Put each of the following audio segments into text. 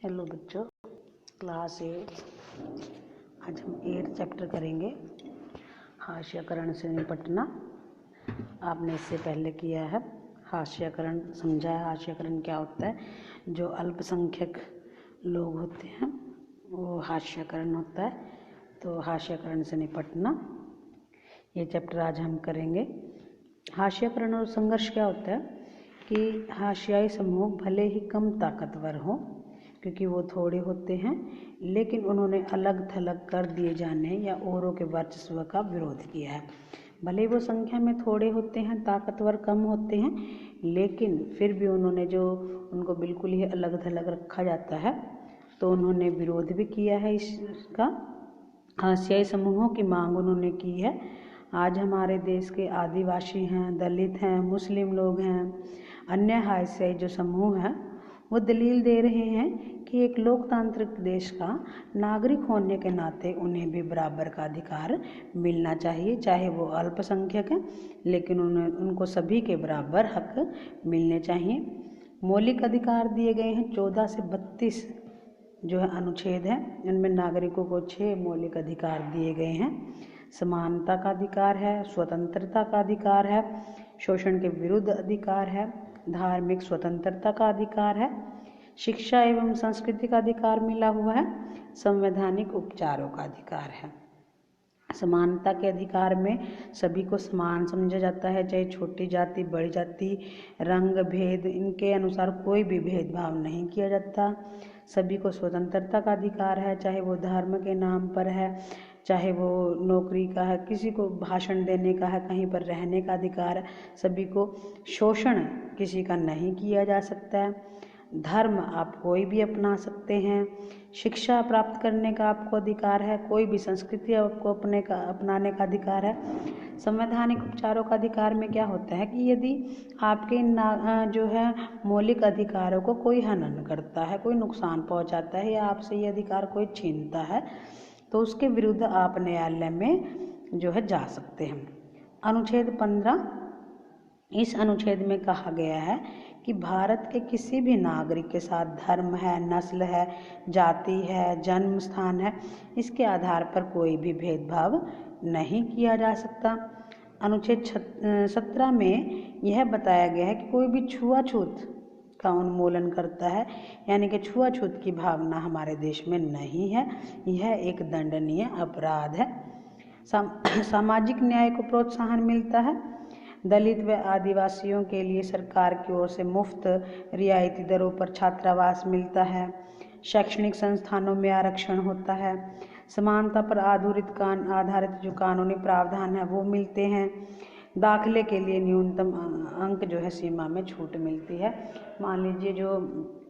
Hello बच्चों, class 8। आज हम 8 चैप्टर करेंगे, हास्यकरण से निपटना। आपने इससे पहले किया है, हास्यकरण समझा है। हास्यकरण क्या होता है? जो अल्पसंख्यक लोग होते हैं वो हास्यकरण होता है। तो हास्यकरण से निपटना, ये चैप्टर आज हम करेंगे। हास्यकरण और संघर्ष क्या होता है कि हास्याई समूह भले ही कम ताकतवर हों, क्योंकि वो थोड़े होते हैं, लेकिन उन्होंने अलग थलग कर दिए जाने या औरों के वर्चस्व का विरोध किया है। भले वो संख्या में थोड़े होते हैं, ताकतवर कम होते हैं, लेकिन फिर भी उन्होंने जो उनको बिल्कुल ही अलग थलग रखा जाता है, तो उन्होंने विरोध भी किया है इसका। हास्याई समूहों की मांग उन्होंने की है। आज हमारे देश के आदिवासी हैं, दलित हैं, मुस्लिम लोग हैं, अन्य हास्याई जो समूह हैं, वो दलील दे रहे हैं कि एक लोकतांत्रिक देश का नागरिक होने के नाते उन्हें भी बराबर का अधिकार मिलना चाहिए। चाहे वो अल्पसंख्यक हैं, लेकिन उनको सभी के बराबर हक मिलने चाहिए। मौलिक अधिकार दिए गए हैं, 14 से 32 जो है अनुच्छेद है, इनमें नागरिकों को 6 मौलिक अधिकार दिए गए हैं। समानता का अधिकार है, स्वतंत्रता का अधिकार है, शोषण के विरुद्ध अधिकार है, धार्मिक स्वतंत्रता का अधिकार है, शिक्षा एवं संस्कृति का अधिकार मिला हुआ है, संवैधानिक उपचारों का अधिकार है। समानता के अधिकार में सभी को समान समझा जाता है, चाहे छोटी जाति बड़ी जाति, रंग भेद, इनके अनुसार कोई भी भेदभाव नहीं किया जाता। सभी को स्वतंत्रता का अधिकार है, चाहे वो धर्म के नाम पर है, चाहे वो नौकरी का है, किसी को भाषण देने का है, कहीं पर रहने का अधिकार है। सभी को शोषण किसी का नहीं किया जा सकता है। धर्म आप कोई भी अपना सकते हैं। शिक्षा प्राप्त करने का आपको अधिकार है, कोई भी संस्कृति आपको अपनाने का अधिकार है। संवैधानिक उपचारों का अधिकार में क्या होता है कि यदि आपके जो है मौलिक अधिकारों को कोई हनन करता है, कोई नुकसान पहुंचाता है, या आपसे ये अधिकार कोई छीनता है, तो उसके विरुद्ध आप न्यायालय में जो है जा सकते हैं। अनुच्छेद 15, इस अनुच्छेद में कहा गया है कि भारत के किसी भी नागरिक के साथ धर्म है, नस्ल है, जाति है, जन्म स्थान है, इसके आधार पर कोई भी भेदभाव नहीं किया जा सकता। अनुच्छेद 17 में यह बताया गया है कि कोई भी छुआछूत का उन्मूलन करता है, यानी कि छुआछूत की भावना हमारे देश में नहीं है, यह एक दंडनीय अपराध है। सामाजिक न्याय को प्रोत्साहन मिलता है। दलित व आदिवासियों के लिए सरकार की ओर से मुफ्त रियायती दरों पर छात्रावास मिलता है। शैक्षणिक संस्थानों में आरक्षण होता है। समानता पर आधारित जो कानूनी प्रावधान है वो मिलते हैं। दाखिले के लिए न्यूनतम अंक जो है सीमा में छूट मिलती है। मान लीजिए जो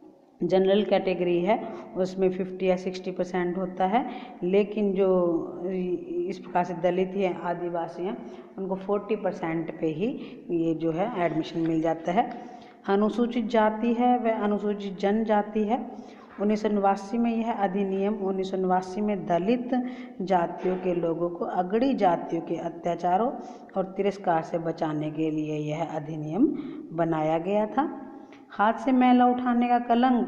जनरल कैटेगरी है उसमें 50 या 60% होता है, लेकिन जो इस प्रकार से दलित हैं, आदिवासी हैं, उनको 40% पे ही ये जो है एडमिशन मिल जाता है। अनुसूचित जाति है व अनुसूचित जनजाति है। 1989 में यह अधिनियम 1989 में दलित जातियों के लोगों को अगड़ी जातियों के अत्याचारों और तिरस्कार से बचाने के लिए यह अधिनियम बनाया गया था। हाथ से मैला उठाने का कलंक,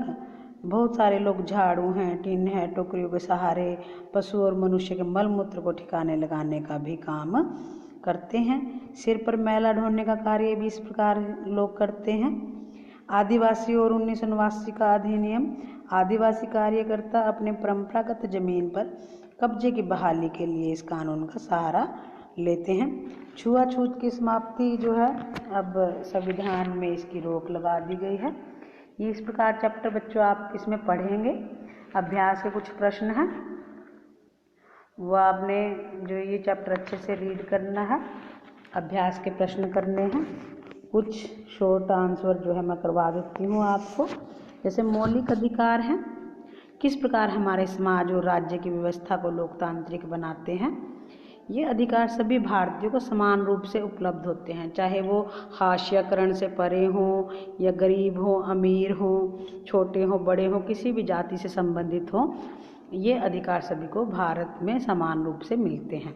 बहुत सारे लोग झाड़ू हैं, टीन है, टोकरियों के सहारे पशु और मनुष्य के मल मूत्र को ठिकाने लगाने का भी काम करते हैं। सिर पर मैला ढोने का कार्य भी इस प्रकार लोग करते हैं। आदिवासी और 1989 का अधिनियम, आदिवासी कार्यकर्ता अपने परंपरागत जमीन पर कब्जे की बहाली के लिए इस कानून का सहारा लेते हैं। छुआछूत की समाप्ति जो है अब संविधान में इसकी रोक लगा दी गई है। ये इस प्रकार चैप्टर बच्चों आप इसमें पढ़ेंगे। अभ्यास के कुछ प्रश्न हैं, वो आपने जो ये चैप्टर अच्छे से रीड करना है, अभ्यास के प्रश्न करने हैं। कुछ शॉर्ट आंसर जो है मैं करवा देती हूँ आपको। जैसे मौलिक अधिकार हैं, किस प्रकार हमारे समाज और राज्य की व्यवस्था को लोकतांत्रिक बनाते हैं। ये अधिकार सभी भारतीयों को समान रूप से उपलब्ध होते हैं, चाहे वो हास्यकरण से परे हों या गरीब हों, अमीर हों, छोटे हों, बड़े हों, किसी भी जाति से संबंधित हों, ये अधिकार सभी को भारत में समान रूप से मिलते हैं।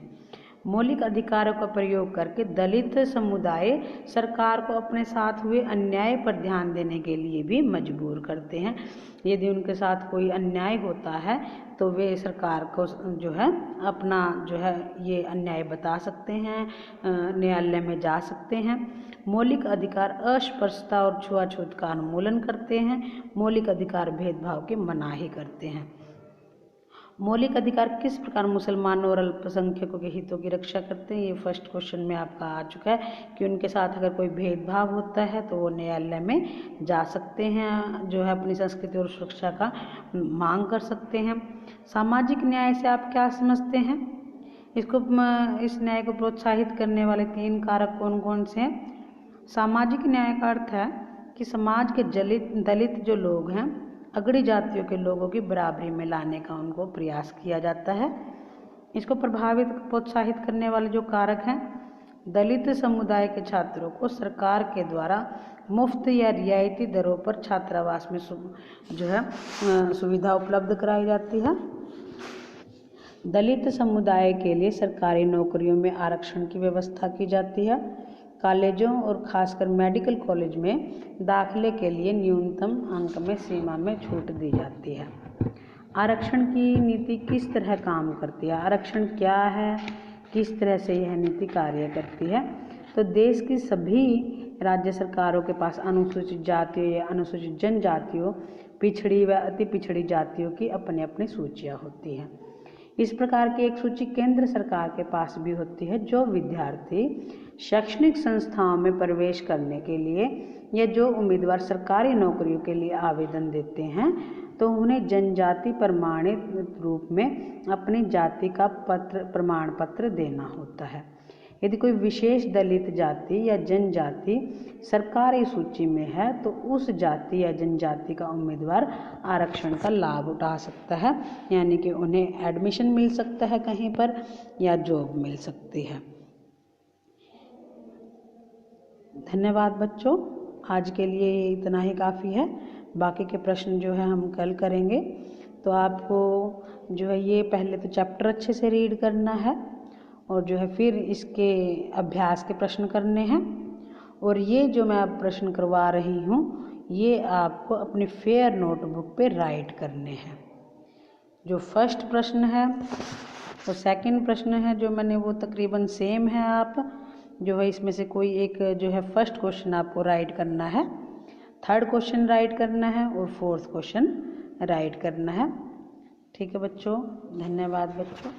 मौलिक अधिकारों का प्रयोग करके दलित समुदाय सरकार को अपने साथ हुए अन्याय पर ध्यान देने के लिए भी मजबूर करते हैं। यदि उनके साथ कोई अन्याय होता है तो वे सरकार को जो है अपना जो है ये अन्याय बता सकते हैं, न्यायालय में जा सकते हैं। मौलिक अधिकार अस्पृश्यता और छुआछूत का उन्मूलन करते हैं। मौलिक अधिकार भेदभाव की मनाही करते हैं। मौलिक अधिकार किस प्रकार मुसलमानों और अल्पसंख्यकों के हितों की रक्षा करते हैं? ये फर्स्ट क्वेश्चन में आपका आ चुका है कि उनके साथ अगर कोई भेदभाव होता है तो वो न्यायालय में जा सकते हैं, जो है अपनी संस्कृति और सुरक्षा का मांग कर सकते हैं। सामाजिक न्याय से आप क्या समझते हैं? इस न्याय को प्रोत्साहित करने वाले 3 कारक कौन कौन से हैं? सामाजिक न्याय का अर्थ है कि समाज के दलित जो लोग हैं, अगड़ी जातियों के लोगों की बराबरी में लाने का उनको प्रयास किया जाता है। इसको प्रोत्साहित करने वाले जो कारक हैं, दलित समुदाय के छात्रों को सरकार के द्वारा मुफ्त या रियायती दरों पर छात्रावास में जो है सुविधा उपलब्ध कराई जाती है। दलित समुदाय के लिए सरकारी नौकरियों में आरक्षण की व्यवस्था की जाती है। कॉलेजों और खासकर मेडिकल कॉलेज में दाखिले के लिए न्यूनतम अंक में सीमा में छूट दी जाती है। आरक्षण की नीति किस तरह काम करती है? आरक्षण क्या है, किस तरह से यह नीति कार्य करती है? तो देश की सभी राज्य सरकारों के पास अनुसूचित जातियों या अनुसूचित जनजातियों, पिछड़ी व अति पिछड़ी जातियों की अपनी अपनी सूचियाँ होती हैं। इस प्रकार की एक सूची केंद्र सरकार के पास भी होती है। जो विद्यार्थी शैक्षणिक संस्थाओं में प्रवेश करने के लिए या जो उम्मीदवार सरकारी नौकरियों के लिए आवेदन देते हैं तो उन्हें जनजाति प्रमाणित रूप में अपनी जाति का प्रमाण पत्र देना होता है। यदि कोई विशेष दलित जाति या जनजाति सरकारी सूची में है तो उस जाति या जनजाति का उम्मीदवार आरक्षण का लाभ उठा सकता है, यानी कि उन्हें एडमिशन मिल सकता है कहीं पर या जॉब मिल सकती है। धन्यवाद बच्चों, आज के लिए इतना ही काफ़ी है। बाकी के प्रश्न जो है हम कल करेंगे। तो आपको जो है ये पहले तो चैप्टर अच्छे से रीड करना है और जो है फिर इसके अभ्यास के प्रश्न करने हैं। और ये जो मैं अब प्रश्न करवा रही हूँ ये आपको अपनी फेयर नोटबुक पे राइट करने हैं। जो फर्स्ट प्रश्न है और सेकंड प्रश्न है जो मैंने वो तकरीबन सेम है। आप जो है इसमें से कोई एक जो है फर्स्ट क्वेश्चन आपको राइट करना है, थर्ड क्वेश्चन राइट करना है और फोर्थ क्वेश्चन राइट करना है। ठीक है बच्चों, धन्यवाद बच्चों।